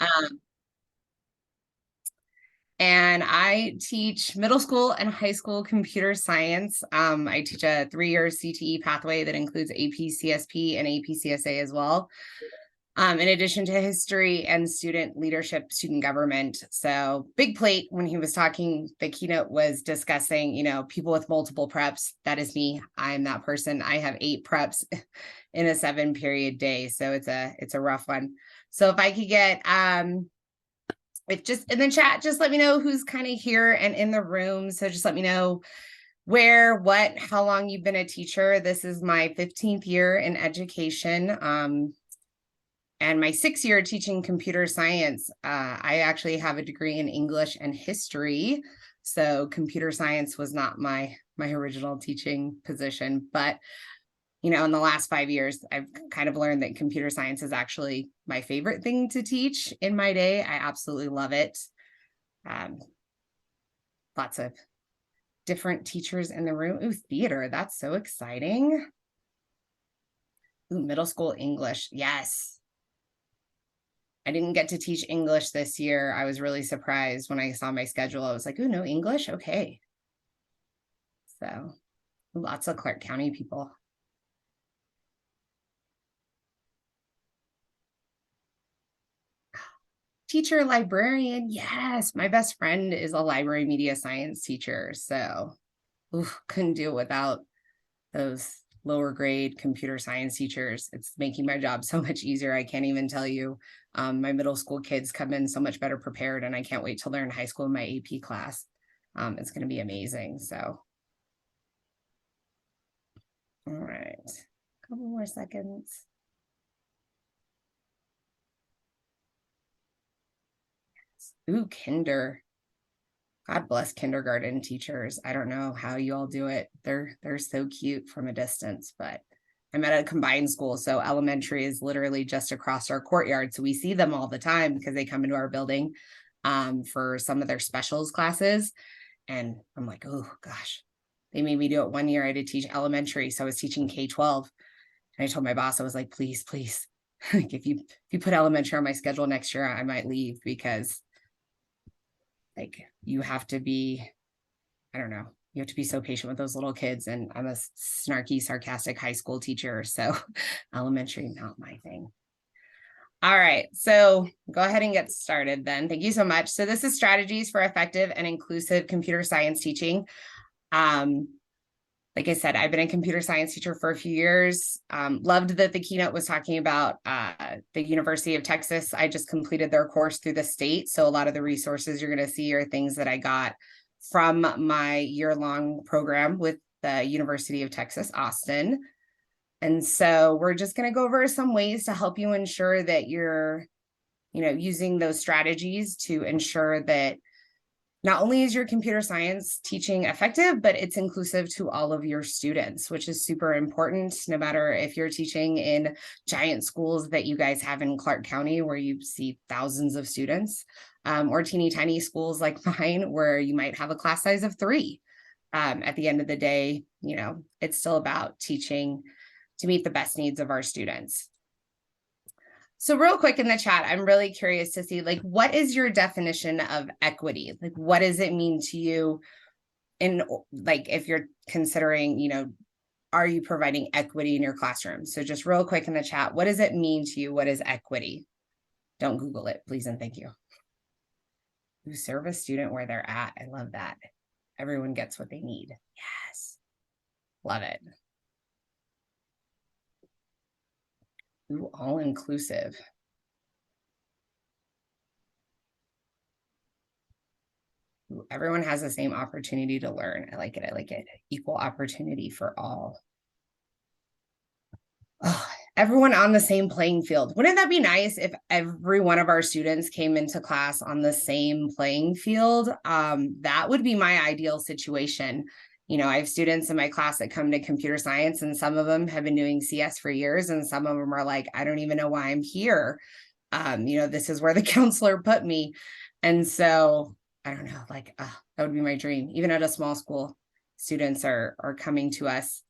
Um, and I teach middle school and high school computer science. I teach a 3-year CTE pathway that includes AP CSP and AP CSA as well. In addition to history and student leadership, student government. So big plate. When he was talking, the keynote was discussing, people with multiple preps. That is me. I'm that person. I have 8 preps in a 7-period day. So it's a rough one. So if I could get, if just in the chat, just let me know who's kind of here and in the room. So just let me know where, what, how long you've been a teacher. This is my 15th year in education. And my 6th year teaching computer science. I actually have a degree in English and history. So computer science was not my original teaching position. But, in the last 5 years, I've kind of learned that computer science is actually my favorite thing to teach in my day. I absolutely love it. Lots of different teachers in the room. Ooh, theater, that's so exciting. Ooh, middle school English, yes. I didn't get to teach English this year. I was really surprised when I saw my schedule. I was like, oh, no English? Okay. So lots of Clark County people. Teacher, librarian. Yes, my best friend is a library media science teacher. So couldn't do it without those lower grade computer science teachers. It's making my job so much easier. I can't even tell you. My middle school kids come in so much better prepared, and I can't wait to learn high school in my AP class. It's going to be amazing. So, all right, a couple more seconds. Ooh, kinder. God bless kindergarten teachers. I don't know how you all do it. They're so cute from a distance, but I'm at a combined school, so elementary is literally just across our courtyard. So we see them all the time because they come into our building for some of their specials classes. And I'm like, oh gosh, they made me do it one year. I had to teach elementary, so I was teaching K-12. And I told my boss, I was like, please, like if you put elementary on my schedule next year, I might leave, because like you have to be, I don't know, you have to be so patient with those little kids. And I'm a snarky, sarcastic high school teacher. So elementary, not my thing. All right, so go ahead and get started then. Thank you so much. So this is strategies for effective and inclusive computer science teaching. Like I said, I've been a computer science teacher for a few years. Loved that the keynote was talking about the University of Texas. I just completed their course through the state. So a lot of the resources you're going to see are things that I got from my year-long program with the University of Texas, Austin. And so we're just going to go over some ways to help you ensure that you're, using those strategies to ensure that not only is your computer science teaching effective, but it's inclusive to all of your students, which is super important, no matter if you're teaching in giant schools that you guys have in Clark County, where you see thousands of students, or teeny tiny schools like mine, where you might have a class size of 3. At the end of the day, it's still about teaching to meet the best needs of our students. So real quick in the chat, I'm really curious to see, like, what is your definition of equity? Like, what does it mean to you? In, like, if you're considering, are you providing equity in your classroom? So just real quick in the chat, what does it mean to you? What is equity? Don't Google it, please and thank you. You serve a student where they're at. I love that. Everyone gets what they need. Yes. Love it. Ooh, all inclusive. Ooh, everyone has the same opportunity to learn. I like it. I like it. Equal opportunity for all. Oh, everyone on the same playing field. Wouldn't that be nice if every one of our students came into class on the same playing field? That would be my ideal situation. I have students in my class that come to computer science, and some of them have been doing CS for years, and some of them are like, I don't even know why I'm here. This is where the counselor put me. And so I don't know, like, that would be my dream. Even at a small school, students are coming to us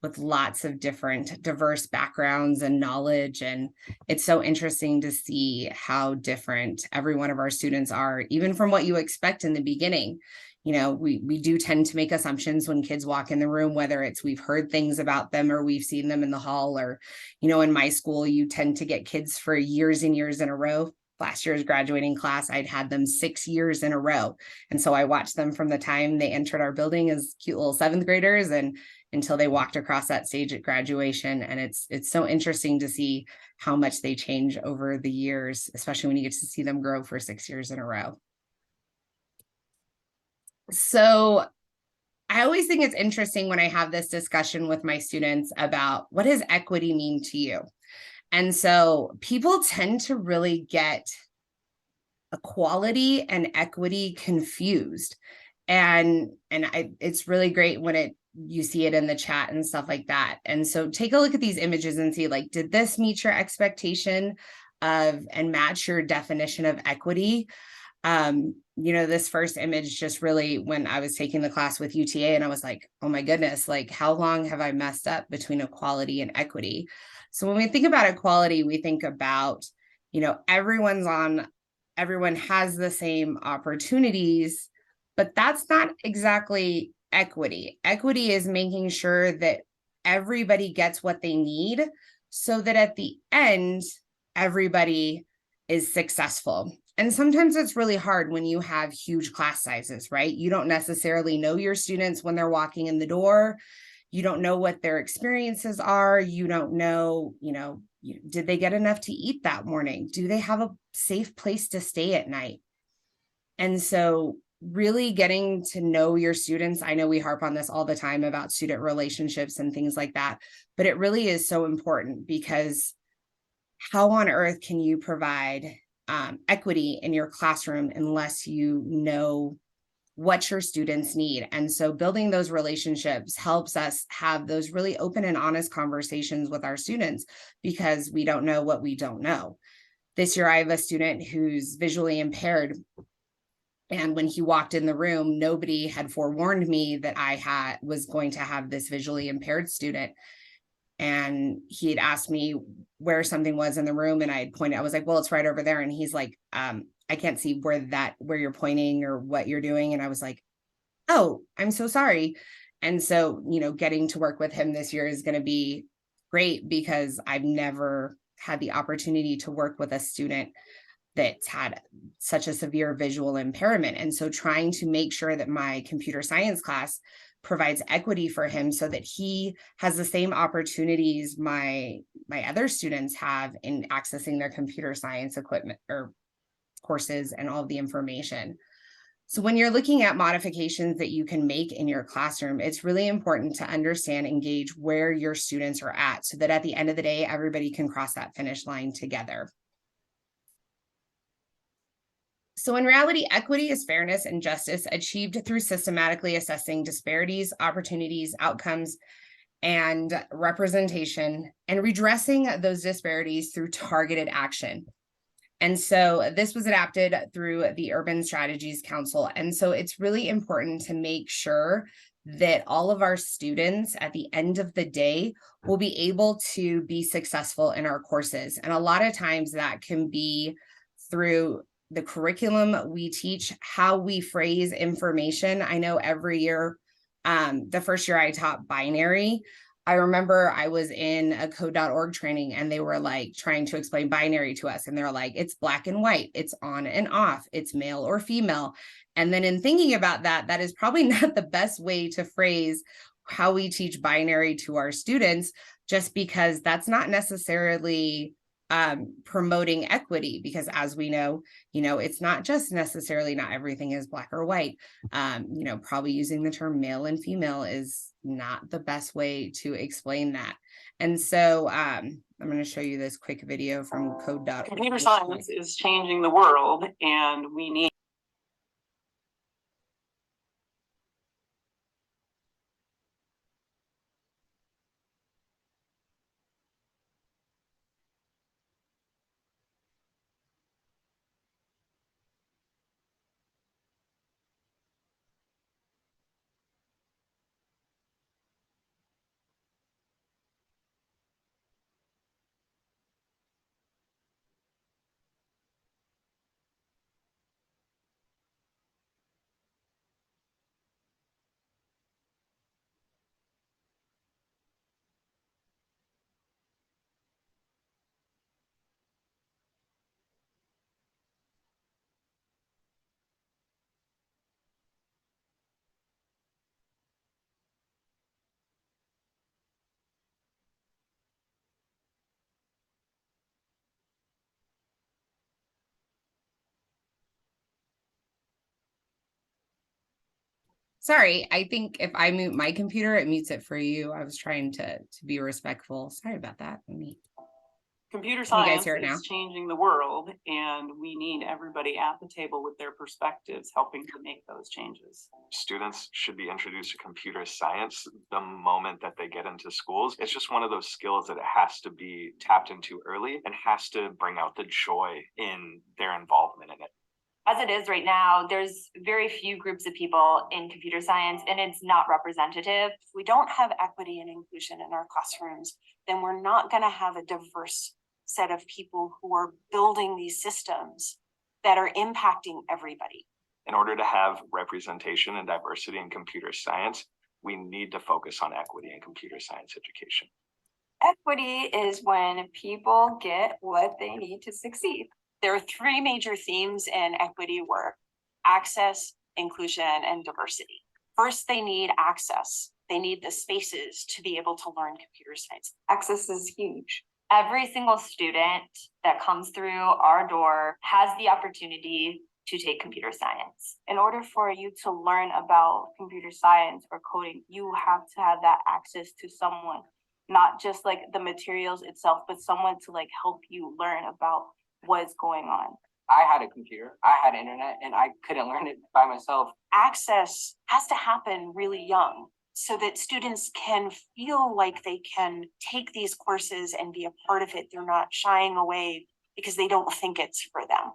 with lots of different diverse backgrounds and knowledge. And it's so interesting to see how different every one of our students are, even from what you expect in the beginning. You know, we do tend to make assumptions when kids walk in the room, whether it's we've heard things about them or we've seen them in the hall, or, you know, in my school, you tend to get kids for years and years in a row. Last year's graduating class, I'd had them 6 years in a row. And so I watched them from the time they entered our building as cute little seventh graders and until they walked across that stage at graduation. And it's so interesting to see how much they change over the years, especially when you get to see them grow for 6 years in a row. So I always think it's interesting when I have this discussion with my students about what does equity mean to you? And so people tend to really get equality and equity confused. It's really great when you see it in the chat and stuff like that. And so take a look at these images and see, like, did this meet your expectation of and match your definition of equity? You know, this first image just really, when I was taking the class with UTA, and I was like, oh my goodness, like, how long have I messed up between equality and equity? So when we think about equality, we think about, you know, everyone has the same opportunities, but that's not exactly equity. Equity is making sure that everybody gets what they need so that at the end, everybody is successful. And sometimes it's really hard when you have huge class sizes, right? You don't necessarily know your students when they're walking in the door. You don't know what their experiences are. You don't know, you know, did they get enough to eat that morning? Do they have a safe place to stay at night? And so really getting to know your students. I know we harp on this all the time about student relationships and things like that, but it really is so important, because how on earth can you provide equity in your classroom unless you know what your students need? And so building those relationships helps us have those really open and honest conversations with our students, because we don't know what we don't know. This year, I have a student who's visually impaired. And when he walked in the room, nobody had forewarned me that I was going to have this visually impaired student. And he had asked me where something was in the room, and I had pointed, I was like, well, it's right over there. And he's like, I can't see where you're pointing or what you're doing. And I was like, oh, I'm so sorry. And so, you know, getting to work with him this year is going to be great, because I've never had the opportunity to work with a student that's had such a severe visual impairment. And so trying to make sure that my computer science class provides equity for him so that he has the same opportunities my other students have in accessing their computer science equipment or courses and all of the information. So when you're looking at modifications that you can make in your classroom, it's really important to understand and gauge where your students are at, so that at the end of the day, everybody can cross that finish line together. So in reality, equity is fairness and justice achieved through systematically assessing disparities, opportunities, outcomes, and representation, and redressing those disparities through targeted action. And so this was adapted through the Urban Strategies Council. And so it's really important to make sure that all of our students at the end of the day will be able to be successful in our courses. And a lot of times that can be through the curriculum we teach, how we phrase information. I know every year, the first year I taught binary, I remember I was in a code.org training, and they were like trying to explain binary to us. And they're like, it's black and white, it's on and off, it's male or female. And then in thinking about that, that is probably not the best way to phrase how we teach binary to our students, just because that's not necessarily promoting equity, because as we know, you know, it's not just necessarily, not everything is black or white. You know, probably using the term male and female is not the best way to explain that. And so I'm going to show you this quick video from code.org. Computer science is changing the world, and we need Sorry, I think if I mute my computer, it mutes it for you. I was trying to be respectful. Sorry about that. Computer Can you guys science hear it now? is changing the world, and we need everybody at the table with their perspectives helping to make those changes. Students should be introduced to computer science the moment that they get into schools. It's just one of those skills that it has to be tapped into early and has to bring out the joy in their involvement in it. As it is right now, there's very few groups of people in computer science, and it's not representative. If we don't have equity and inclusion in our classrooms, then we're not going to have a diverse set of people who are building these systems that are impacting everybody. In order to have representation and diversity in computer science, we need to focus on equity in computer science education. Equity is when people get what they need to succeed. There are three major themes in equity work: access, inclusion, and diversity. First, they need access. They need the spaces to be able to learn computer science. Access is huge. Every single student that comes through our door has the opportunity to take computer science. In order for you to learn about computer science or coding, you have to have that access to someone, not just like the materials itself, but someone to like help you learn about what's going on. I had a computer, I had internet, and I couldn't learn it by myself. Access has to happen really young so that students can feel like they can take these courses and be a part of it. They're not shying away because they don't think it's for them.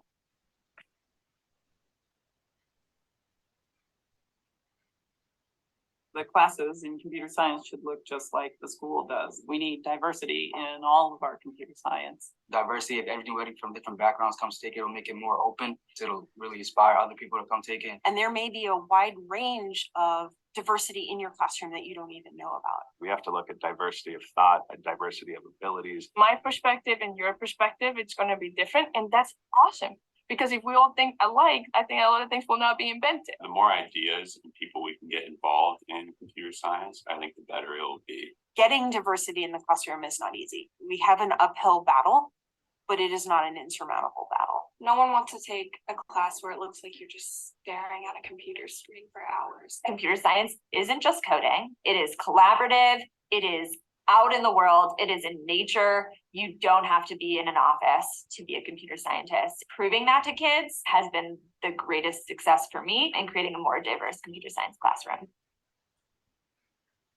The classes in computer science should look just like the school does. We need diversity in all of our computer science. Diversity, if everybody from different backgrounds comes take it, it'll make it more open. It'll really inspire other people to come take it. And there may be a wide range of diversity in your classroom that you don't even know about. We have to look at diversity of thought, a diversity of abilities. My perspective and your perspective, it's going to be different. And that's awesome. Because if we all think alike, I think a lot of things will not be invented. The more ideas and people we can get involved in computer science, I think the better it'll be. Getting diversity in the classroom is not easy. We have an uphill battle, but it is not an insurmountable battle. No one wants to take a class where it looks like you're just staring at a computer screen for hours. Computer science isn't just coding. It is collaborative. It is out in the world. It is in nature. You don't have to be in an office to be a computer scientist. Proving that to kids has been the greatest success for me in creating a more diverse computer science classroom.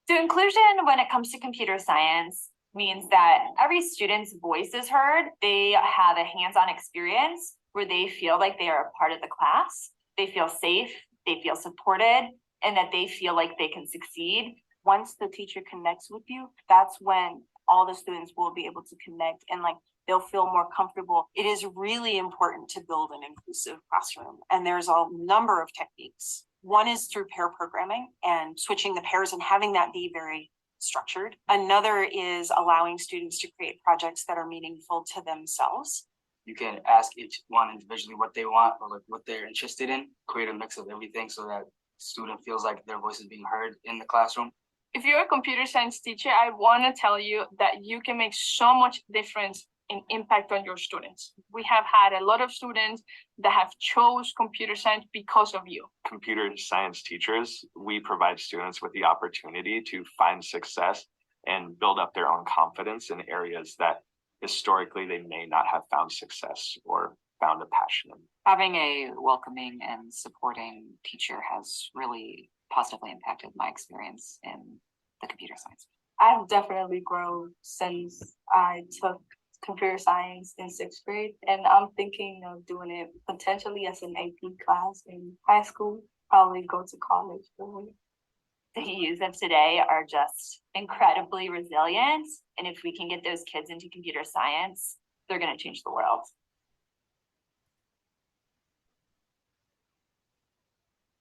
So inclusion when it comes to computer science means that every student's voice is heard. They have a hands-on experience where they feel like they are a part of the class. They feel safe, they feel supported, and that they feel like they can succeed. Once the teacher connects with you, that's when all the students will be able to connect and like they'll feel more comfortable. It is really important to build an inclusive classroom. And there's a number of techniques. One is through pair programming and switching the pairs and having that be very structured. Another is allowing students to create projects that are meaningful to themselves. You can ask each one individually what they want or like what they're interested in, create a mix of everything so that student feels like their voice is being heard in the classroom. If you're a computer science teacher, I want to tell you that you can make so much difference in impact on your students. We have had a lot of students that have chose computer science because of you. Computer science teachers, we provide students with the opportunity to find success and build up their own confidence in areas that historically they may not have found success or found a passion in. Having a welcoming and supporting teacher has really positively impacted my experience in the computer science. I've definitely grown since I took computer science in 6th grade, and I'm thinking of doing it potentially as an AP class in high school, probably go to college for it. The youth of today are just incredibly resilient. And if we can get those kids into computer science, they're going to change the world.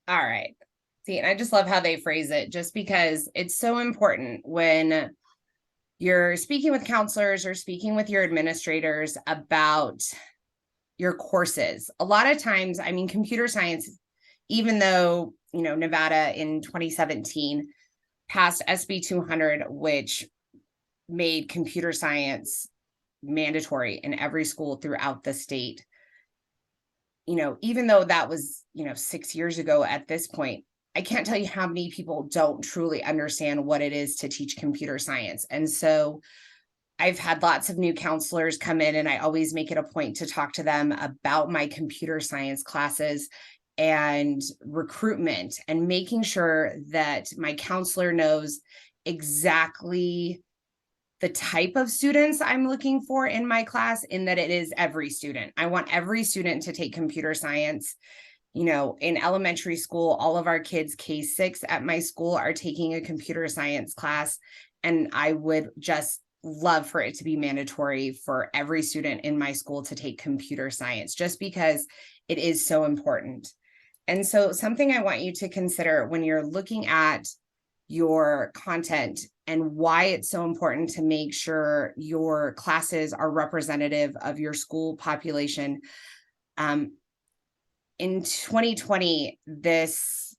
All right. See, and I just love how they phrase it, just because it's so important when you're speaking with counselors or speaking with your administrators about your courses. A lot of times, I mean, computer science, even though, you know, Nevada in 2017 passed SB 200, which made computer science mandatory in every school throughout the state. You know, even though that was, you know, 6 years ago at this point, I can't tell you how many people don't truly understand what it is to teach computer science. And so I've had lots of new counselors come in, and I always make it a point to talk to them about my computer science classes and recruitment, and making sure that my counselor knows exactly the type of students I'm looking for in my class, in that it is every student. I want every student to take computer science. You know, in elementary school, all of our kids K-6 at my school are taking a computer science class, and I would just love for it to be mandatory for every student in my school to take computer science, just because it is so important. And so something I want you to consider when you're looking at your content and why it's so important to make sure your classes are representative of your school population. In 2020, this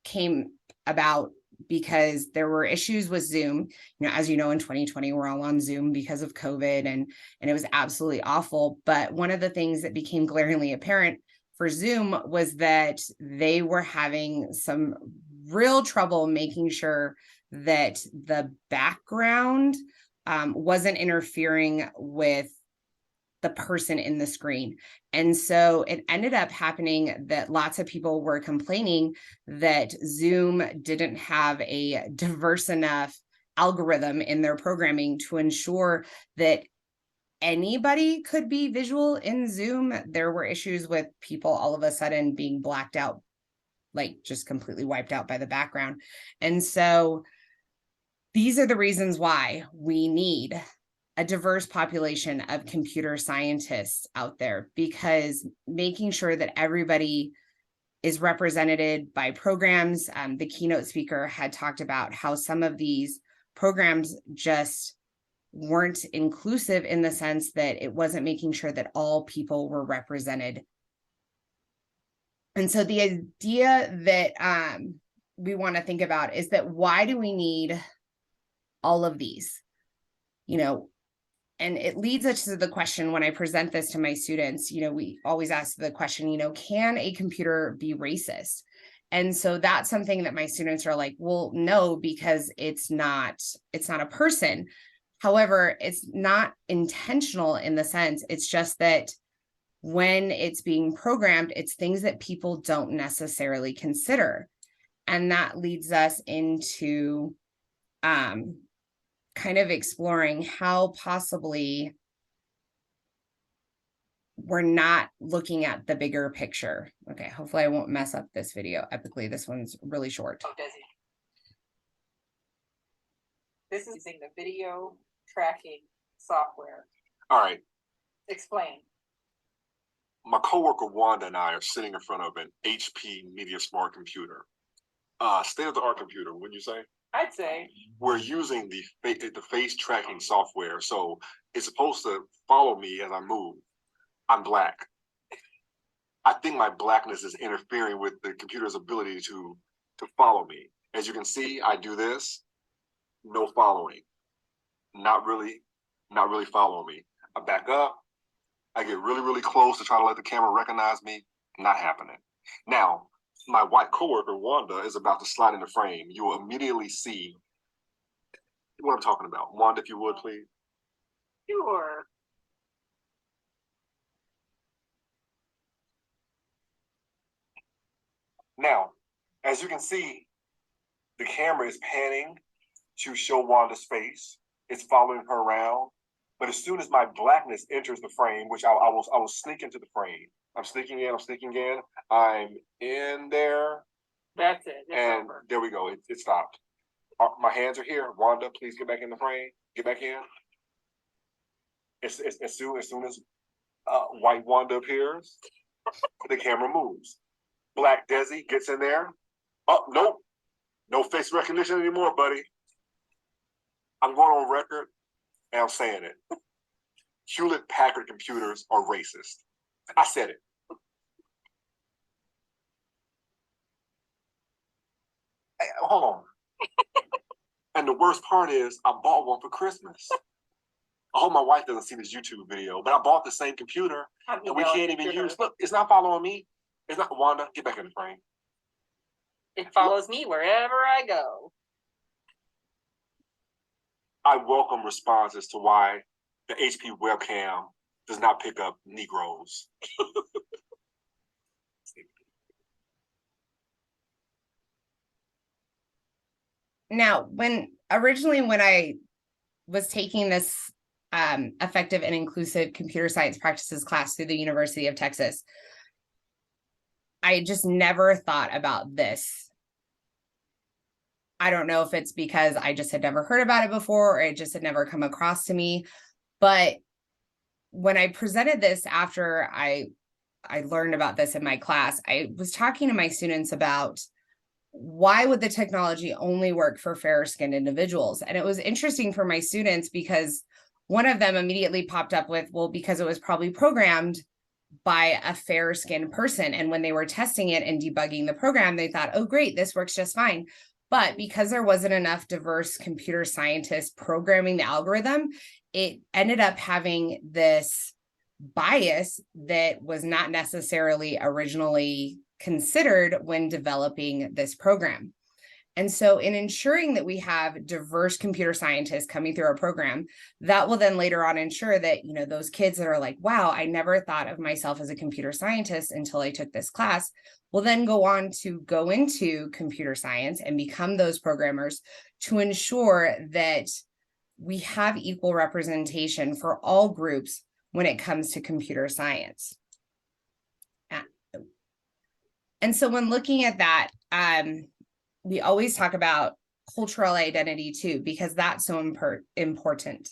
came about because there were issues with Zoom. You know, as you know, in 2020, we're all on Zoom because of COVID, and it was absolutely awful. But one of the things that became glaringly apparent for Zoom was that they were having some real trouble making sure that the background wasn't interfering with the person in the screen. And so it ended up happening that lots of people were complaining that Zoom didn't have a diverse enough algorithm in their programming to ensure that anybody could be visual in Zoom. There were issues with people all of a sudden being blacked out, like just completely wiped out by the background. And so these are the reasons why we need a diverse population of computer scientists out there, because making sure that everybody is represented by programs. The keynote speaker had talked about how some of these programs just weren't inclusive, in the sense that it wasn't making sure that all people were represented. And so the idea that we want to think about is that, why do we need all of these? You know, and it leads us to the question, when I present this to my students, you know, we always ask the question, you know, can a computer be racist? And so that's something that my students are like, well, no, because it's not a person. However, it's not intentional in the sense, it's just that when it's being programmed, it's things that people don't necessarily consider. And that leads us into kind of exploring how possibly we're not looking at the bigger picture. Okay, hopefully I won't mess up this video epically. This one's really short. This is using the video tracking software. All right. Explain. My coworker Wanda and I are sitting in front of an HP Media Smart computer. State-of-the-art computer, wouldn't you say? I'd say. We're using the face tracking software, so it's supposed to follow me as I move. I'm Black. I think my Blackness is interfering with the computer's ability to follow me. As you can see, I do this, no following. Not really following me. I back up, I get really, really close to try to let the camera recognize me, not happening. Now, my white coworker, Wanda, is about to slide in the frame. You will immediately see what I'm talking about. Wanda, if you would, please. Sure. Now, as you can see, the camera is panning to show Wanda's face. It's following her around. But as soon as my Blackness enters the frame, which I will sneak into the frame. I'm sneaking in, I'm in there. That's it. It's and over. There we go, it stopped. My hands are here. Wanda, please get back in the frame. Get back in. As soon as white Wanda appears, the camera moves. Black Desi gets in there. Oh, nope. No face recognition anymore, buddy. I'm going on record and I'm saying it. Hewlett-Packard computers are racist. I said it. Hey, hold on. And the worst part is, I bought one for Christmas. I hope my wife doesn't see this YouTube video, but I bought the same computer and we can't even use. Look, it's not following me. It's not. Wanda, get back in the frame. It follows me wherever I go. I welcome response as to why the HP webcam does not pick up Negroes. Now, when I was taking this effective and inclusive computer science practices class through the University of Texas, I just never thought about this. I don't know if it's because I just had never heard about it before, or it just had never come across to me. But when I presented this after I learned about this in my class, I was talking to my students about why would the technology only work for fair-skinned individuals? And it was interesting for my students because one of them immediately popped up with, well, because it was probably programmed by a fair-skinned person. And when they were testing it and debugging the program, they thought, oh, great, this works just fine. But because there wasn't enough diverse computer scientists programming the algorithm, it ended up having this bias that was not necessarily originally considered when developing this program. And so in ensuring that we have diverse computer scientists coming through our program, that will then later on ensure that, you know, those kids that are like, wow, I never thought of myself as a computer scientist until I took this class, will then go on to go into computer science and become those programmers to ensure that we have equal representation for all groups when it comes to computer science. And so when looking at that, we always talk about cultural identity too, because that's so important.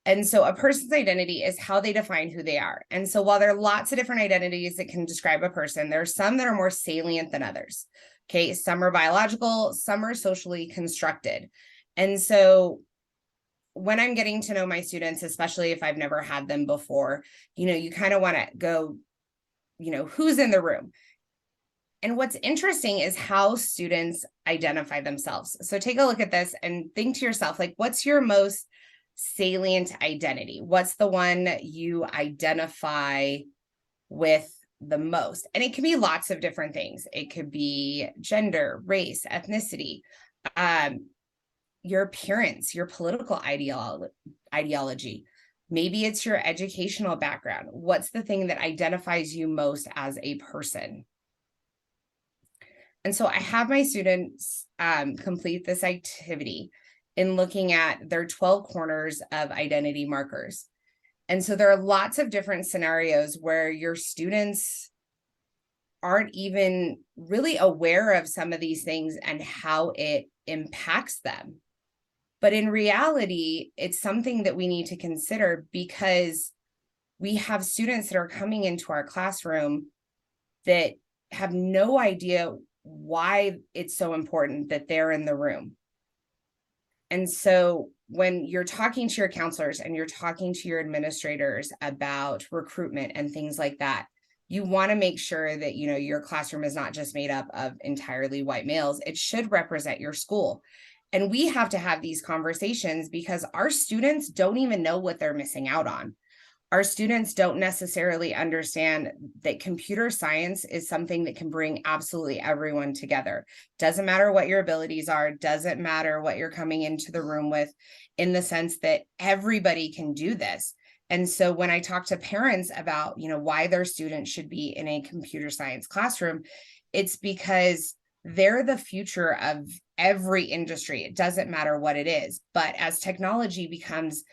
And so a person's identity is how they define who they are. And so while there are lots of different identities that can describe a person, there are some that are more salient than others. Okay, some are biological, some are socially constructed. And so when I'm getting to know my students, especially if I've never had them before, you know, you kind of want to go, you know, who's in the room? And what's interesting is how students identify themselves. So take a look at this and think to yourself, like, what's your most salient identity? What's the one you identify with the most? And it can be lots of different things. It could be gender, race, ethnicity, your appearance, your political ideology. Maybe it's your educational background. What's the thing that identifies you most as a person? And so I have my students complete this activity in looking at their 12 corners of identity markers. And so there are lots of different scenarios where your students aren't even really aware of some of these things and how it impacts them. But in reality, it's something that we need to consider because we have students that are coming into our classroom that have no idea why it's so important that they're in the room. And so when you're talking to your counselors and you're talking to your administrators about recruitment and things like that, you want to make sure that, you know, your classroom is not just made up of entirely white males. It should represent your school. And we have to have these conversations because our students don't even know what they're missing out on. Our students don't necessarily understand that computer science is something that can bring absolutely everyone together. Doesn't matter what your abilities are, doesn't matter what you're coming into the room with, in the sense that everybody can do this. And so when I talk to parents about, you know, why their students should be in a computer science classroom, it's because they're the future of every industry. It doesn't matter what it is. But as technology becomes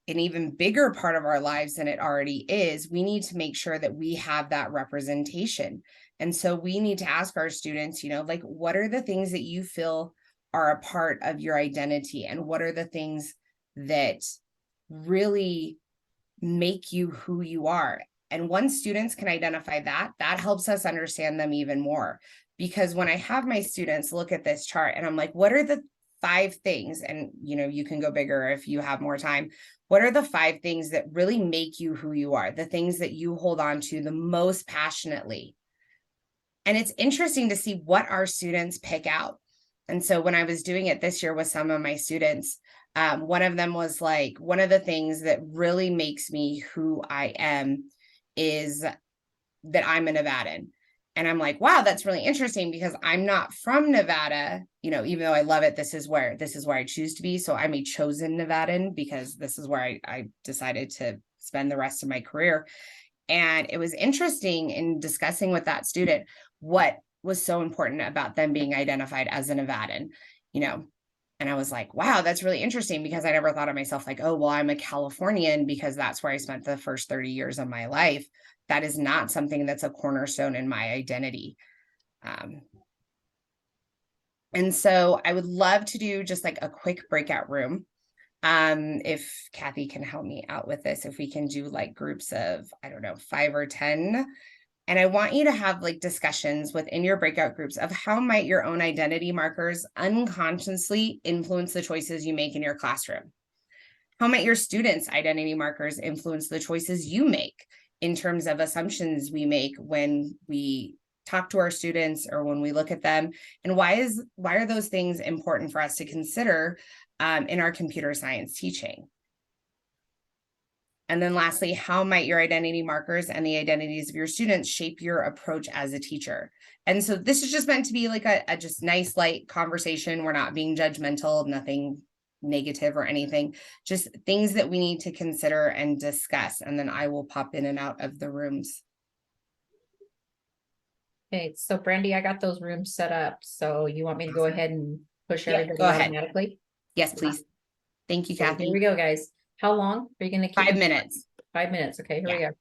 an even bigger part of our lives than it already is, we need to make sure that we have that representation. And so we need to ask our students, you know, like, what are the things that you feel are a part of your identity? And what are the things that really make you who you are? And once students can identify that, that helps us understand them even more. Because when I have my students look at this chart and I'm like, what are the 5 things? And, you know, you can go bigger if you have more time. What are the 5 things that really make you who you are? The things that you hold on to the most passionately. And it's interesting to see what our students pick out. And so when I was doing it this year with some of my students, one of them was like, one of the things that really makes me who I am is that I'm a Nevadan. And I'm like, wow, that's really interesting because I'm not from Nevada, you know, even though I love it, this is where I choose to be. So I'm a chosen Nevadan because this is where I decided to spend the rest of my career. And it was interesting in discussing with that student what was so important about them being identified as a Nevadan, you know. And I was like, wow, that's really interesting because I never thought of myself like, oh, well, I'm a Californian because that's where I spent the first 30 years of my life. That is not something that's a cornerstone in my identity. And so I would love to do just like a quick breakout room. If Kathy can help me out with this, if we can do like groups of, I don't know, 5 or 10. And I want you to have like discussions within your breakout groups of how might your own identity markers unconsciously influence the choices you make in your classroom. How might your students' identity markers influence the choices you make in terms of assumptions we make when we talk to our students or when we look at them? And why are those things important for us to consider in our computer science teaching? And then lastly, how might your identity markers and the identities of your students shape your approach as a teacher? And so this is just meant to be like a just nice, light conversation. We're not being judgmental, nothing negative or anything, just things that we need to consider and discuss. And then I will pop in and out of the rooms. Okay, so Brandy, I got those rooms set up. So you want me to go ahead and push Yeah, everybody go ahead. automatically? Yes, please. Thank you, So Kathy. here we go, guys. How long are you going to keep? 5 minutes. 5 minutes. Okay, here we go.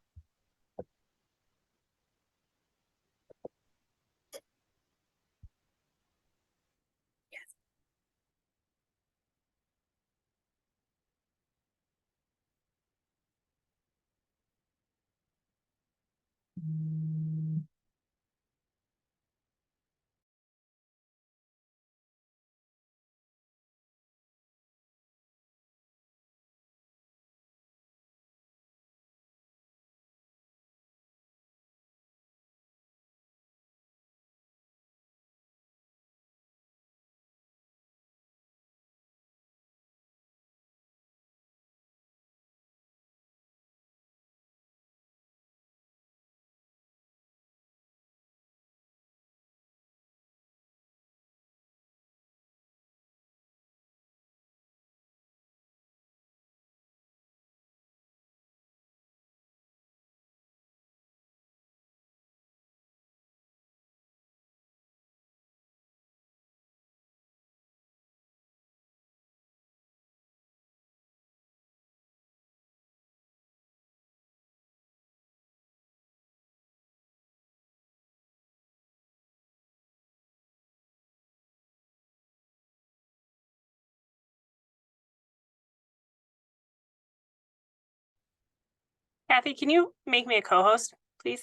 Kathy, can you make me a co-host, please?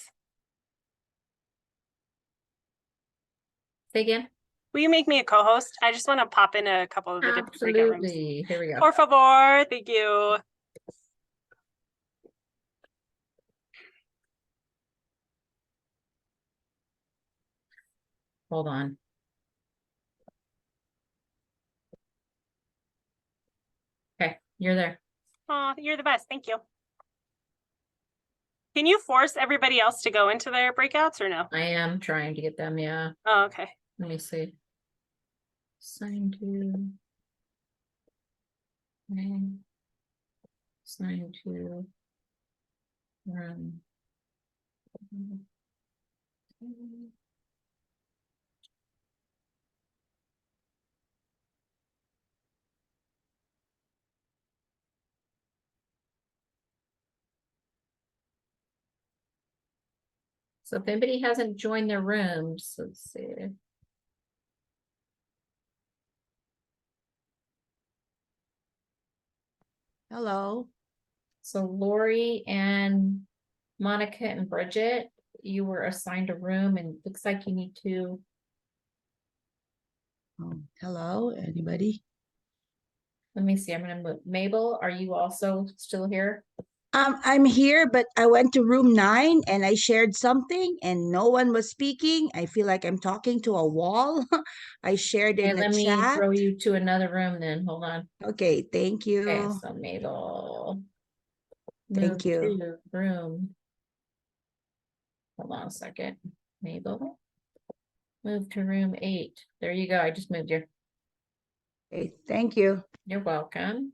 Say again. Will you make me a co-host? I just want to pop in a couple of the different breakout rooms. Absolutely. Here we go. Por favor, thank you. Hold on. Okay, you're there. Oh, you're the best. Thank you. Can you force everybody else to go into their breakouts or no? I am trying to get them, yeah. Oh, okay. Let me see. Sign to. Okay. Sign to. Run. So if anybody hasn't joined their rooms, let's see. Hello. So Lori and Monica and Bridget, you were assigned a room and looks like you need to. Hello, anybody? Let me see, I'm gonna move. Mabel, are you also still here? I'm here, but I went to room 9 and I shared something and no one was speaking. I feel like I'm talking to a wall. I shared in Okay, the let me chat. throw you to another room then. Hold on. Okay, thank you. Okay, so Mabel. Thank Move you. to room. Hold on a second. Mabel. Move to room 8. There you go. I just moved you. Okay, thank you. You're welcome.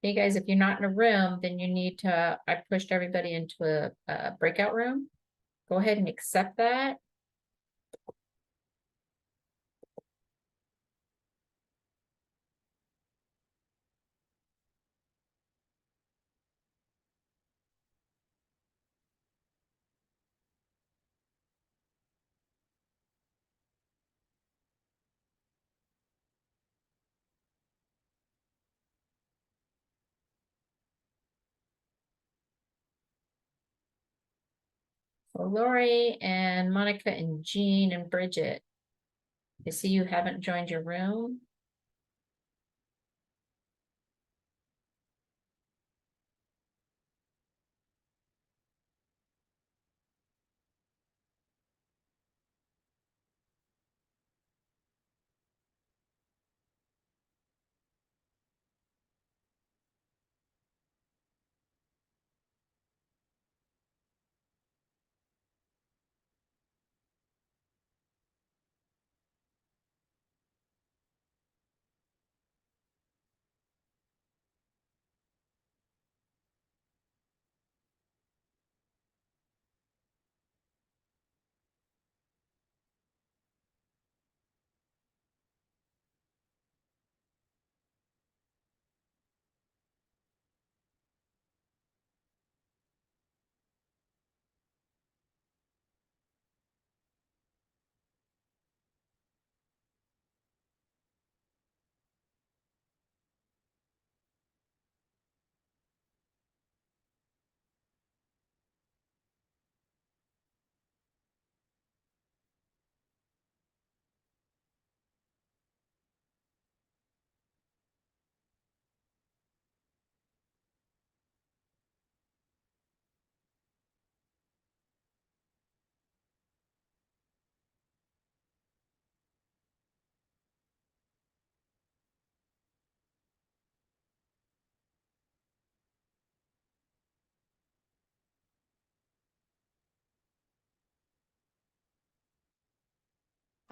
Hey guys, if you're not in a room, then you need to, I pushed everybody into a breakout room. Go ahead and accept that. So Lori and Monica and Jean and Bridget. I see you haven't joined your room.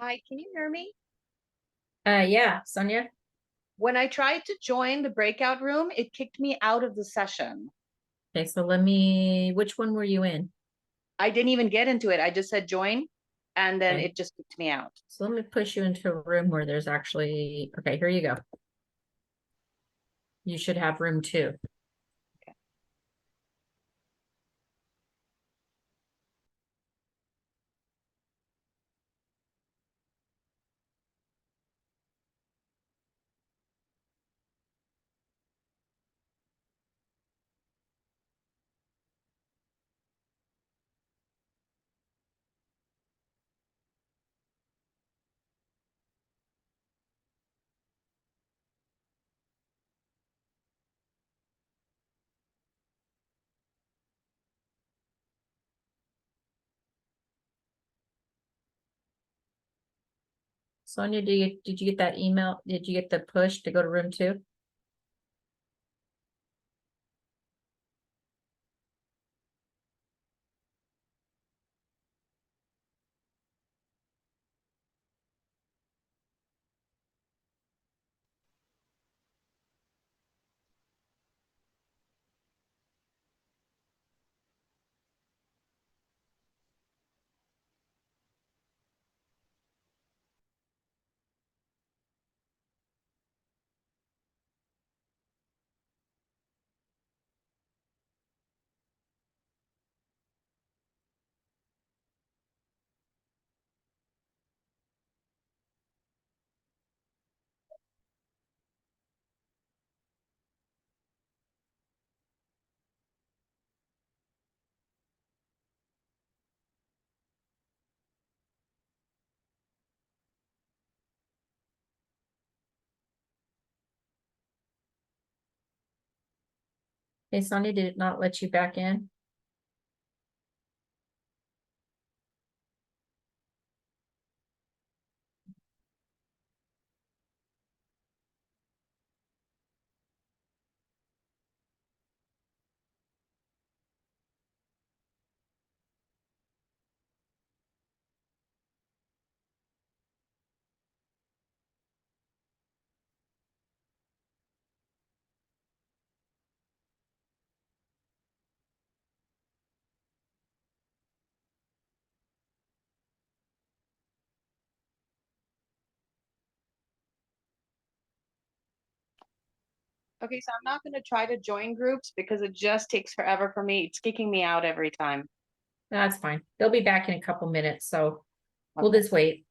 Hi, can you hear me? Yeah, Sonia. When I tried to join the breakout room, it kicked me out of the session. Okay, so which one were you in? I didn't even get into it. I just said join, and then Okay. it just kicked me out. So let me push you into a room where there's actually, okay, here you go. You should have room 2. Sonia, did you get that email? Did you get the push to go to room 2? Hey, Sonia, did it not let you back in? Okay, so I'm not gonna try to join groups because it just takes forever for me. It's kicking me out every time. That's fine. They'll be back in a couple minutes, so we'll Okay. just wait.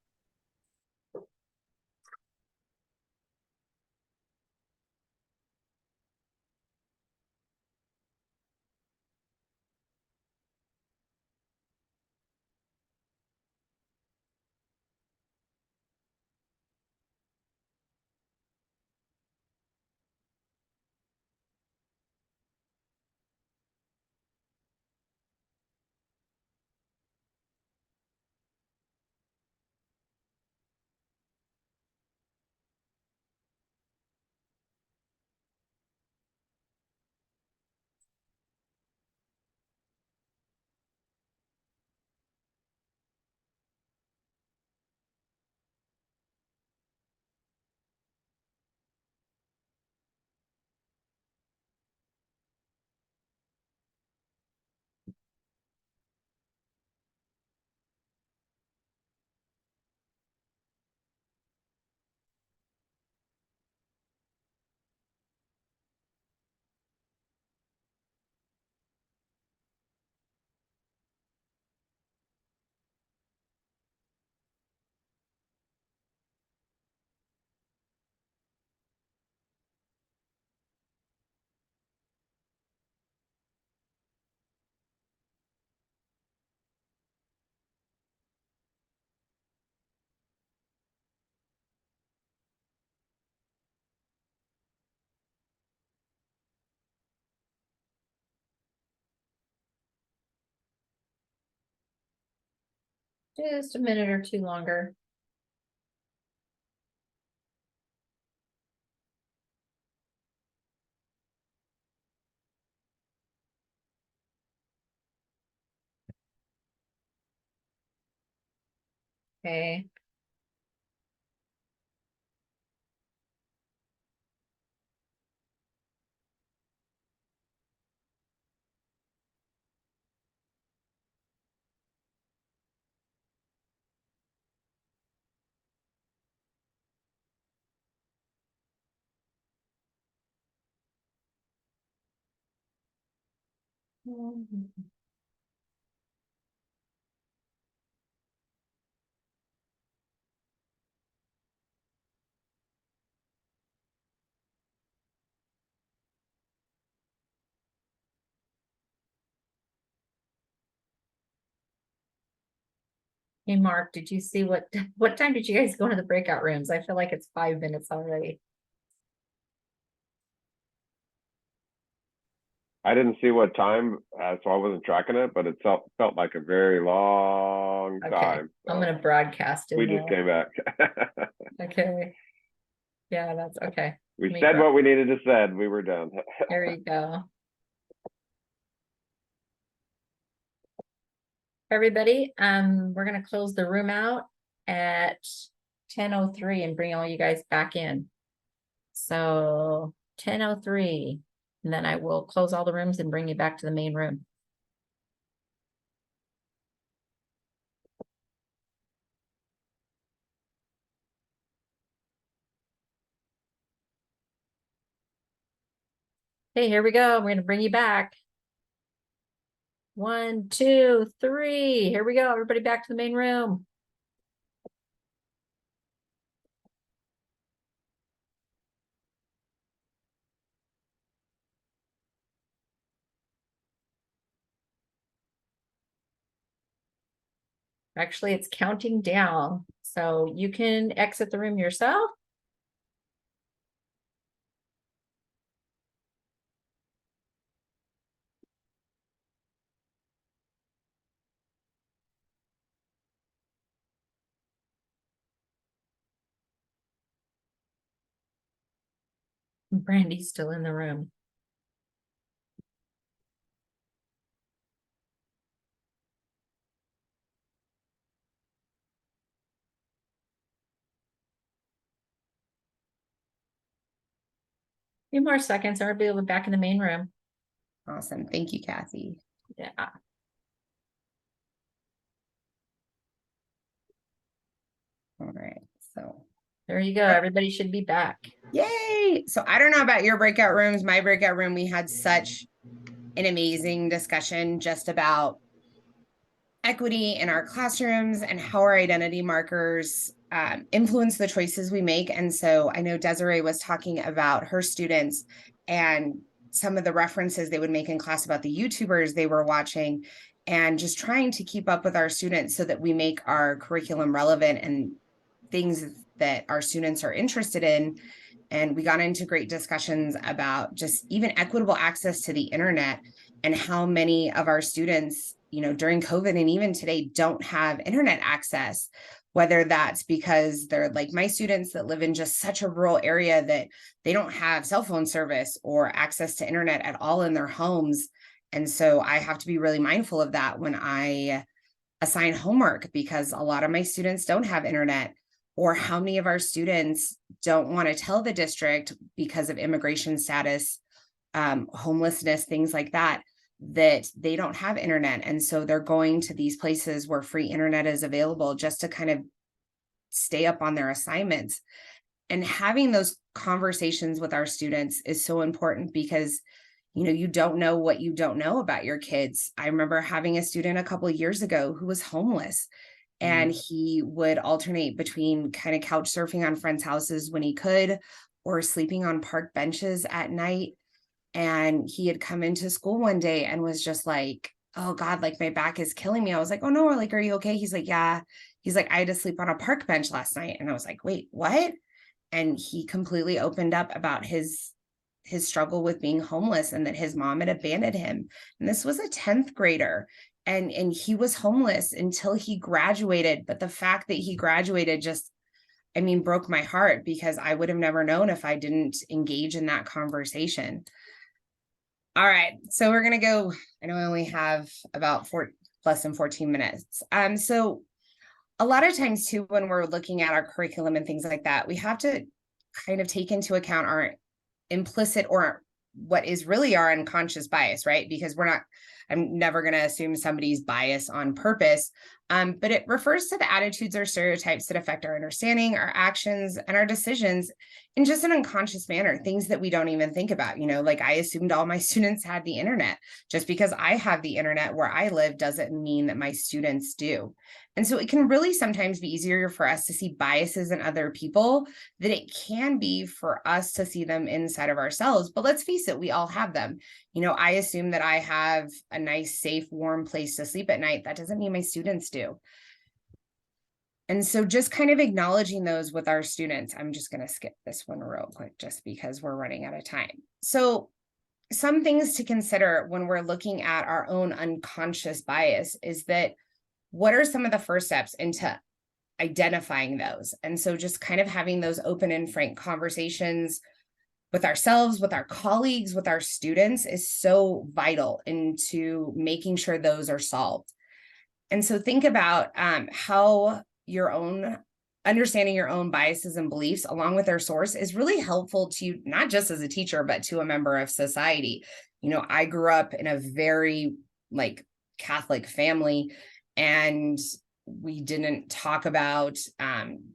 Just a minute or two longer. Okay. Hey, Mark, did you see what time did you guys go into the breakout rooms? I feel like it's 5 minutes already. I didn't see what time, so I wasn't tracking it, but it felt like a very long Okay, time. I'm so gonna broadcast it. we just came back. Okay. Yeah, that's okay. We Let me said what we needed to said. We were done. There you go. Everybody, we're gonna close the room out at 10:03 and bring all you guys back in. So 10:03, and then I will close all the rooms and bring you back to the main room. Okay, here we go. We're gonna bring you back. 1, 2, 3. Here we go. Everybody back to the main room. Actually, it's counting down, so you can exit the room yourself. Brandy's still in the room. Few more seconds, everybody will be back in the main room. Awesome. Thank you, Kathy. Yeah. All right. So there you go. Everybody should be back. yay. right? So I don't know about your breakout rooms. My breakout room, we had such an amazing discussion just about equity in our classrooms and how our identity markers influence the choices we make. And so I know Desiree was talking about her students and some of the references they would make in class about the YouTubers they were watching, and just trying to keep up with our students so that we make our curriculum relevant and things that our students are interested in. And we got into great discussions about just even equitable access to the internet and how many of our students, you know, during COVID and even today don't have internet access, whether that's because they're like my students that live in just such a rural area that they don't have cell phone service or access to internet at all in their homes. And so I have to be really mindful of that when I assign homework, because a lot of my students don't have internet, or how many of our students don't want to tell the district because of immigration status, homelessness, things like that, that they don't have internet. And so they're going to these places where free internet is available just to kind of stay up on their assignments. And having those conversations with our students is so important, because you know, you don't know what you don't know about your kids. I remember having a student a couple of years ago who was homeless, and he would alternate between kind of couch surfing on friends' houses when he could, or sleeping on park benches at night. And he had come into school one day and was just like, oh God, like my back is killing me. I was like, oh no, like, are you okay? He's like, yeah. He's like, I had to sleep on a park bench last night. And I was like, wait, what? And he completely opened up about his struggle with being homeless, and that his mom had abandoned him. And this was a 10th grader. And he was homeless until he graduated. But the fact that he graduated just, I mean, broke my heart, because I would have never known if I didn't engage in that conversation. All right, so we're gonna go, I know I only have about less than 14 minutes. So a lot of times too, when we're looking at our curriculum and things like that, we have to kind of take into account our implicit, or what is really our unconscious bias, right? Because I'm never going to assume somebody's bias on purpose, but it refers to the attitudes or stereotypes that affect our understanding, our actions, and our decisions in just an unconscious manner, things that we don't even think about. You know, like I assumed all my students had the internet. Just because I have the internet where I live doesn't mean that my students do. And so it can really sometimes be easier for us to see biases in other people than it can be for us to see them inside of ourselves. But let's face it, we all have them. You know, I assume that I have a nice, safe, warm place to sleep at night. That doesn't mean my students do. And so just kind of acknowledging those with our students. I'm just going to skip this one real quick just because we're running out of time. So some things to consider when we're looking at our own unconscious bias is that, what are some of the first steps into identifying those? And so just kind of having those open and frank conversations with ourselves, with our colleagues, with our students is so vital into making sure those are solved. And so think about how your own understanding your own biases and beliefs along with their source is really helpful to you, not just as a teacher, but to a member of society. You know, I grew up in a very Catholic family, and we didn't talk about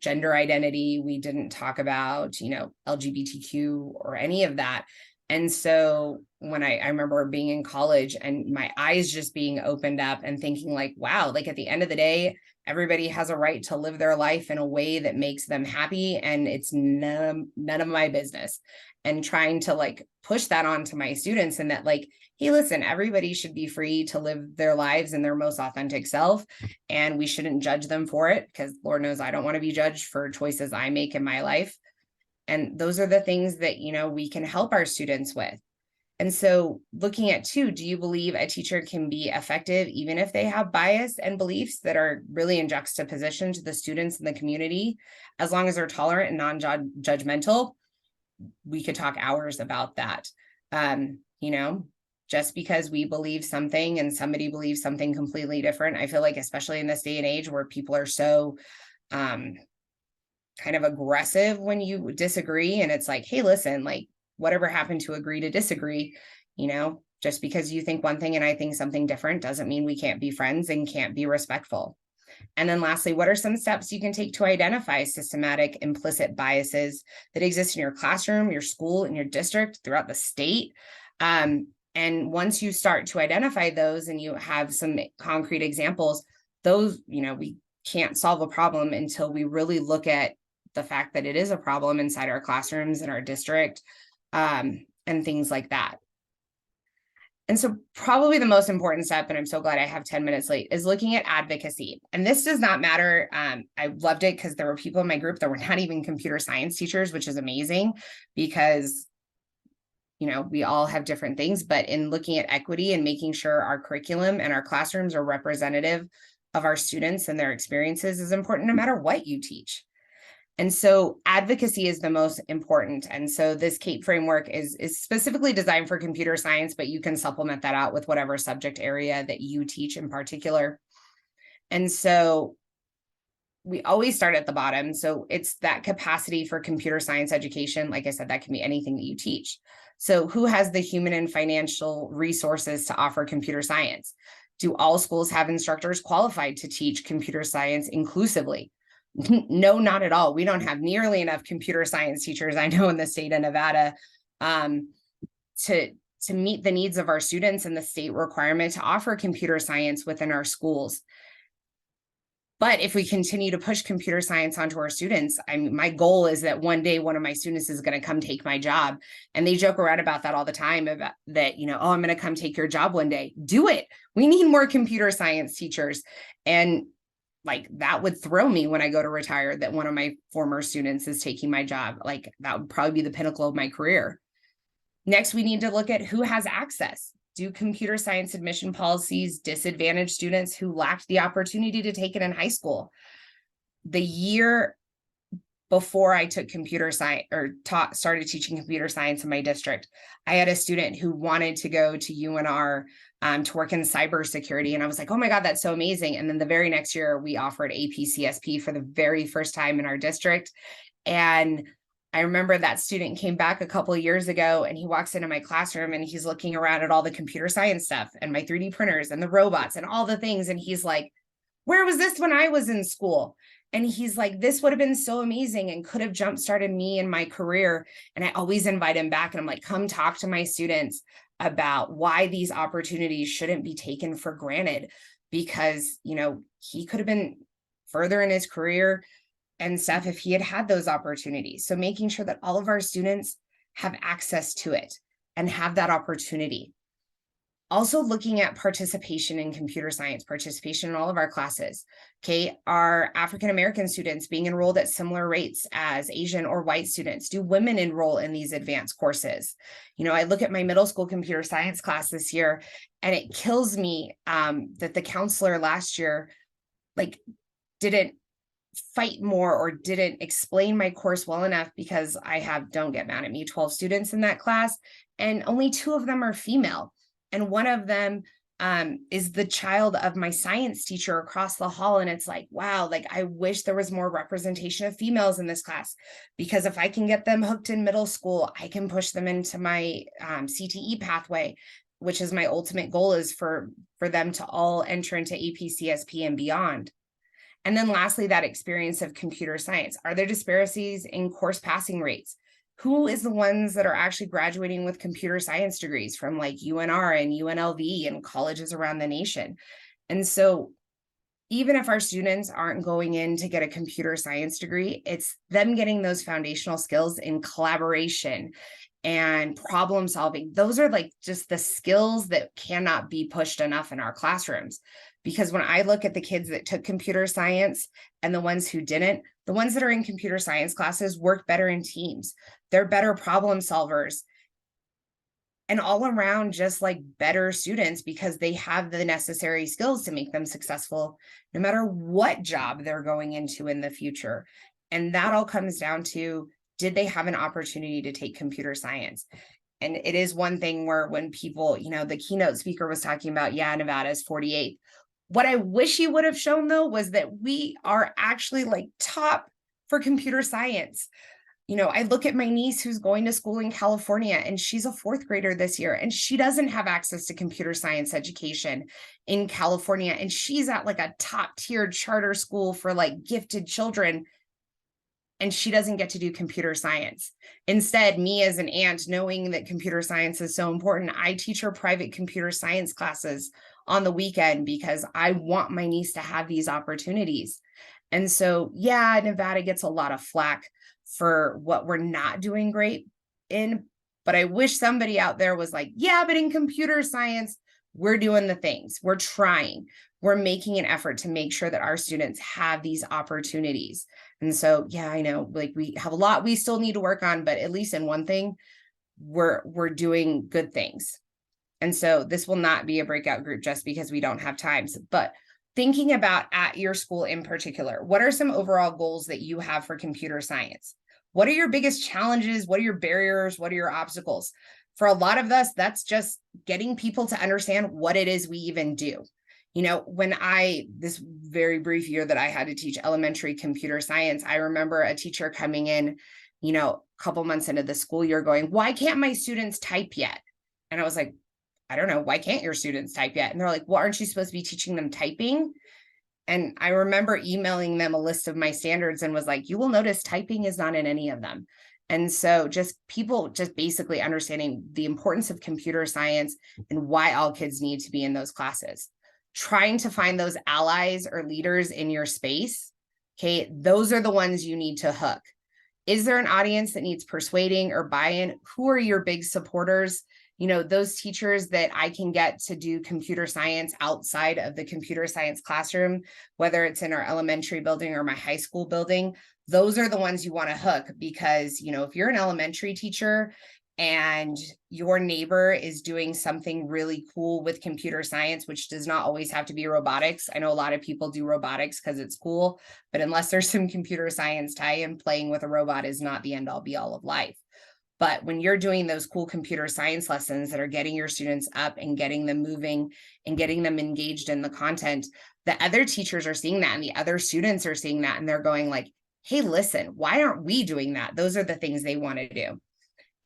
gender identity. We didn't talk about, you know, LGBTQ or any of that. And so when I remember being in college and my eyes just being opened up and thinking like, wow, like at the end of the day, everybody has a right to live their life in a way that makes them happy. And it's none of my business. And trying to push that onto my students, and that hey, listen, everybody should be free to live their lives in their most authentic self. And we shouldn't judge them for it, because Lord knows I don't want to be judged for choices I make in my life. And those are the things that, you know, we can help our students with. And so looking at do you believe a teacher can be effective even if they have bias and beliefs that are really in juxtaposition to the students in the community, as long as they're tolerant and non-judgmental? We could talk hours about that. You know, just because we believe something and somebody believes something completely different, I feel like, especially in this day and age where people are so kind of aggressive when you disagree, and it's like, hey, listen, whatever happened to agree to disagree? You know, just because you think one thing and I think something different doesn't mean we can't be friends and can't be respectful. And then lastly, what are some steps you can take to identify systematic implicit biases that exist in your classroom, your school, and your district throughout the state? And once you start to identify those and you have some concrete examples, those, we can't solve a problem until we really look at the fact that it is a problem inside our classrooms in our district, and things like that. And so probably the most important step, and I'm so glad I have 10 minutes late, is looking at advocacy. And this does not matter. I loved it because there were people in my group that were not even computer science teachers, which is amazing because, we all have different things, but in looking at equity and making sure our curriculum and our classrooms are representative of our students and their experiences is important no matter what you teach. And so advocacy is the most important. And so this CAPE framework is specifically designed for computer science, but you can supplement that out with whatever subject area that you teach in particular. And so we always start at the bottom. So it's that capacity for computer science education. Like I said, that can be anything that you teach. So who has the human and financial resources to offer computer science? Do all schools have instructors qualified to teach computer science inclusively? No, not at all. We don't have nearly enough computer science teachers, I know, in the state of Nevada, to meet the needs of our students and the state requirement to offer computer science within our schools. But if we continue to push computer science onto our students, my goal is that one day one of my students is going to come take my job. And they joke around about that all the time, about that, oh, I'm going to come take your job one day. Do it. We need more computer science teachers. And like, that would throw me when I go to retire, that one of my former students is taking my job. Like, that would probably be the pinnacle of my career. Next, we need to look at who has access. Do computer science admission policies disadvantage students who lacked the opportunity to take it in high school? The year before I took computer science or started teaching computer science in my district, I had a student who wanted to go to UNR to work in cybersecurity. And I was like, oh my God, that's so amazing. And then the very next year we offered AP-CSP for the very first time in our district. And I remember that student came back a couple of years ago and he walks into my classroom and he's looking around at all the computer science stuff and my 3D printers and the robots and all the things. And he's like, where was this when I was in school? And he's like, this would have been so amazing and could have jump-started me in my career. And I always invite him back and I'm like, come talk to my students about why these opportunities shouldn't be taken for granted, because, he could have been further in his career and stuff if he had had those opportunities. So making sure that all of our students have access to it and have that opportunity. Also looking at participation in computer science, participation in all of our classes. Okay, are African-American students being enrolled at similar rates as Asian or white students? Do women enroll in these advanced courses? I look at my middle school computer science class this year and it kills me that the counselor last year didn't fight more or didn't explain my course well enough, because I have, don't get mad at me, 12 students in that class and only 2 of them are female. And one of them is the child of my science teacher across the hall. And it's like, wow, I wish there was more representation of females in this class, because if I can get them hooked in middle school, I can push them into my CTE pathway, which is my ultimate goal, is for them to all enter into AP-CSP and beyond. And then lastly, that experience of computer science. Are there disparities in course passing rates? Who is the ones that are actually graduating with computer science degrees from like UNR and UNLV and colleges around the nation? And so even if our students aren't going in to get a computer science degree, it's them getting those foundational skills in collaboration and problem solving. Those are just the skills that cannot be pushed enough in our classrooms. Because when I look at the kids that took computer science and the ones who didn't, the ones that are in computer science classes work better in teams. They're better problem solvers and all around just better students, because they have the necessary skills to make them successful no matter what job they're going into in the future. And that all comes down to, did they have an opportunity to take computer science? And it is one thing where when people, the keynote speaker was talking about, Nevada is 48th. What I wish he would have shown, though, was that we are actually top for computer science. You know, I look at my niece who's going to school in California, and she's a 4th grader this year, and she doesn't have access to computer science education in California. And she's at like a top tiered charter school for like gifted children, and she doesn't get to do computer science. Instead, me as an aunt, knowing that computer science is so important, I teach her private computer science classes on the weekend because I want my niece to have these opportunities. And so, yeah, Nevada gets a lot of flack for what we're not doing great in, but I wish somebody out there was like, yeah, but in computer science, we're doing the things, we're trying, we're making an effort to make sure that our students have these opportunities. And so, yeah, I know, like, we have a lot we still need to work on, but at least in one thing, we're doing good things. And so this will not be a breakout group just because we don't have times, but thinking about at your school in particular, what are some overall goals that you have for computer science? What are your biggest challenges? What are your barriers? What are your obstacles? For a lot of us, that's just getting people to understand what it is we even do. You know, when this very brief year that I had to teach elementary computer science, I remember a teacher coming in, you know, a couple months into the school year going, why can't my students type yet? And I was like, I don't know, why can't your students type yet? And they're like, well, aren't you supposed to be teaching them typing? And I remember emailing them a list of my standards and was like, you will notice typing is not in any of them. And so just people just basically understanding the importance of computer science and why all kids need to be in those classes. Trying to find those allies or leaders in your space. Okay, those are the ones you need to hook. Is there an audience that needs persuading or buy-in? Who are your big supporters? You know, those teachers that I can get to do computer science outside of the computer science classroom, whether it's in our elementary building or my high school building, those are the ones you want to hook because, you know, if you're an elementary teacher and your neighbor is doing something really cool with computer science, which does not always have to be robotics. I know a lot of people do robotics because it's cool, but unless there's some computer science tie-in, playing with a robot is not the end all be all of life. But when you're doing those cool computer science lessons that are getting your students up and getting them moving and getting them engaged in the content, the other teachers are seeing that and the other students are seeing that and they're going like, hey, listen, why aren't we doing that? Those are the things they want to do.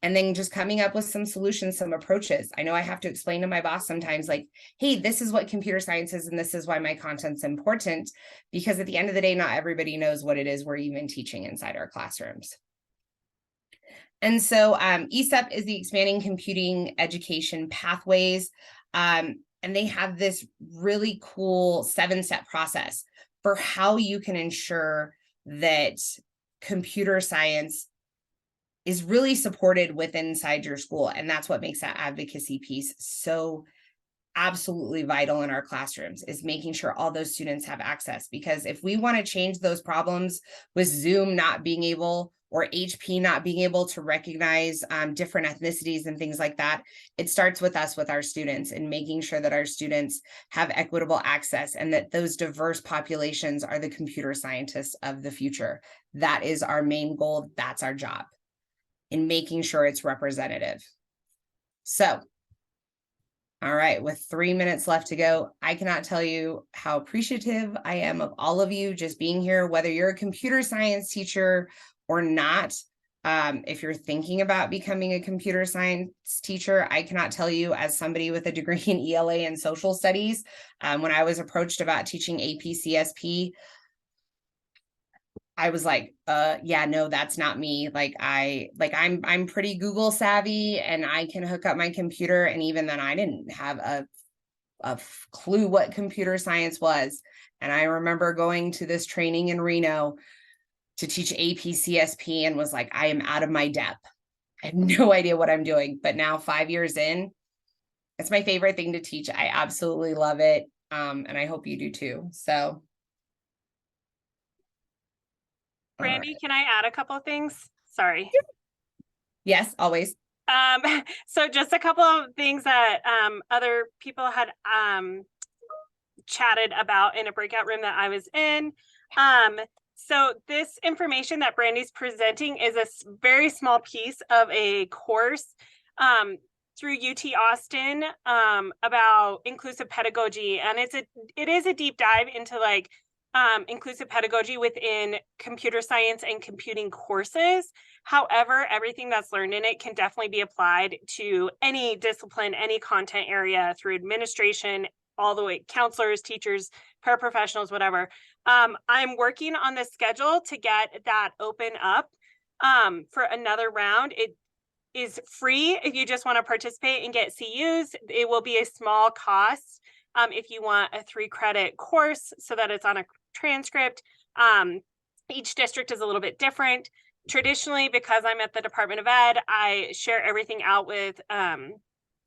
And then just coming up with some solutions, some approaches. I know I have to explain to my boss sometimes like, hey, this is what computer science is and this is why my content's important, because at the end of the day, not everybody knows what it is we're even teaching inside our classrooms. And so ESEP is the Expanding Computing Education Pathways. And they have this really cool 7-step process for how you can ensure that computer science is really supported within inside your school. And that's what makes that advocacy piece so absolutely vital in our classrooms, is making sure all those students have access. Because if we want to change those problems with Zoom not being able or HP not being able to recognize different ethnicities and things like that, it starts with us, with our students, and making sure that our students have equitable access and that those diverse populations are the computer scientists of the future. That is our main goal. That's our job, in making sure it's representative. So, all right, with 3 minutes left to go, I cannot tell you how appreciative I am of all of you just being here, whether you're a computer science teacher or not. If you're thinking about becoming a computer science teacher, I cannot tell you, as somebody with a degree in ELA and social studies, when I was approached about teaching AP/CSP, I was like, yeah, no, that's not me. I'm pretty Google savvy and I can hook up my computer. And even then I didn't have a clue what computer science was. And I remember going to this training in Reno to teach AP/CSP and was like, I am out of my depth. I have no idea what I'm doing. But now 5 years in, it's my favorite thing to teach. I absolutely love it. And I hope you do too. So. Brandy, can I add a couple of things? Sorry. Yes, always. So just a couple of things that other people had chatted about in a breakout room that I was in. So this information that Brandy's presenting is a very small piece of a course through UT Austin about inclusive pedagogy, and it is a deep dive into like inclusive pedagogy within computer science and computing courses. However, everything that's learned in it can definitely be applied to any discipline, any content area through administration, all the way counselors, teachers, paraprofessionals, whatever. I'm working on the schedule to get that open up for another round. It is free if you just want to participate and get CUs. It will be a small cost if you want a 3-credit course so that it's on a transcript. Each district is a little bit different. Traditionally, because I'm at the Department of Ed, I share everything out with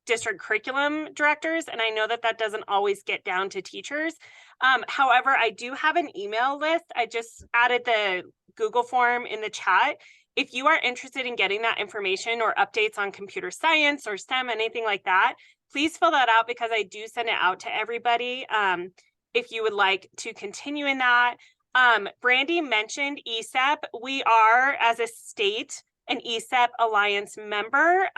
district curriculum directors, and I know that that doesn't always get down to teachers. However, I do have an email list. I just added the Google form in the chat. If you are interested in getting that information or updates on computer science or STEM, anything like that, please fill that out because I do send it out to everybody. If you would like to continue in that. Brandy mentioned ESEP. We are, as a state, an ESEP Alliance member.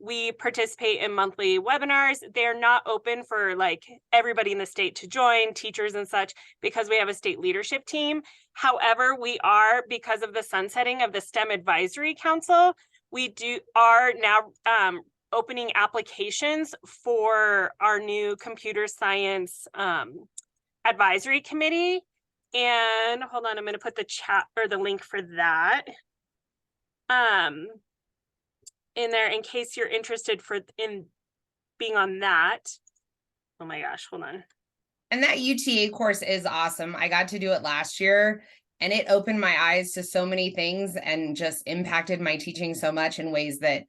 We participate in monthly webinars. They're not open for like everybody in the state to join, teachers and such, because we have a state leadership team. However, we are, because of the sunsetting of the STEM Advisory Council, we are now opening applications for our new computer science advisory committee. And hold on, I'm going to put the chat or the link for that in there in case you're interested in being on that. Oh my gosh, hold on. And that UTA course is awesome. I got to do it last year and it opened my eyes to so many things and just impacted my teaching so much in ways that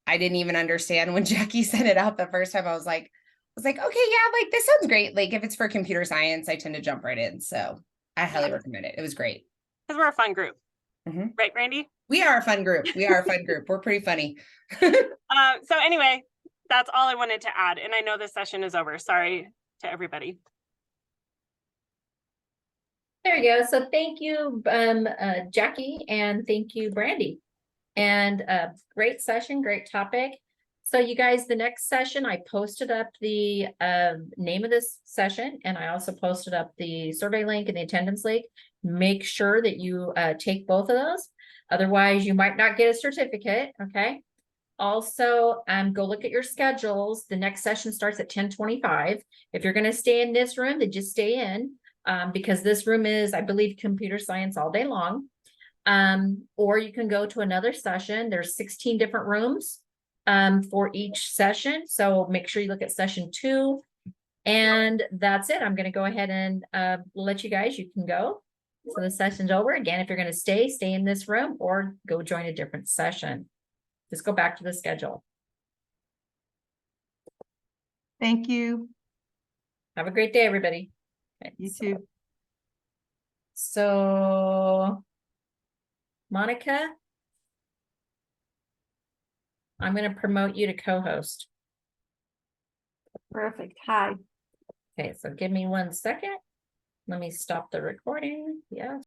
I didn't even understand. When Jackie sent it out the first time, I was like, okay, yeah, like this sounds great. Like if it's for computer science, I tend to jump right in. So I highly recommend it. It was great. Because we're a fun group. Right, Brandy? We are a fun group. We are a fun group. We're pretty funny. So anyway, that's all I wanted to add. And I know this session is over. Sorry to everybody. There you go. So thank you, Jackie, and thank you, Brandy. And great session, great topic. So you guys, the next session, I posted up the name of this session, and I also posted up the survey link and the attendance link. Make sure that you take both of those. Otherwise, you might not get a certificate, okay? Also, go look at your schedules. The next session starts at 10:25. If you're gonna stay in this room, then just stay in because this room is, I believe, computer science all day long. Or you can go to another session. There's 16 different rooms for each session. So make sure you look at session 2. And that's it. I'm going to go ahead and let you guys, you can go. So the session's over. Again, if you're going to stay in this room or go join a different session. Just go back to the schedule. Thank you. Have a great day, everybody. Okay, you too. So Monica, I'm going to promote you to co-host. Perfect. Hi. Okay, so give me 1 second. Let me stop the recording. Yeah.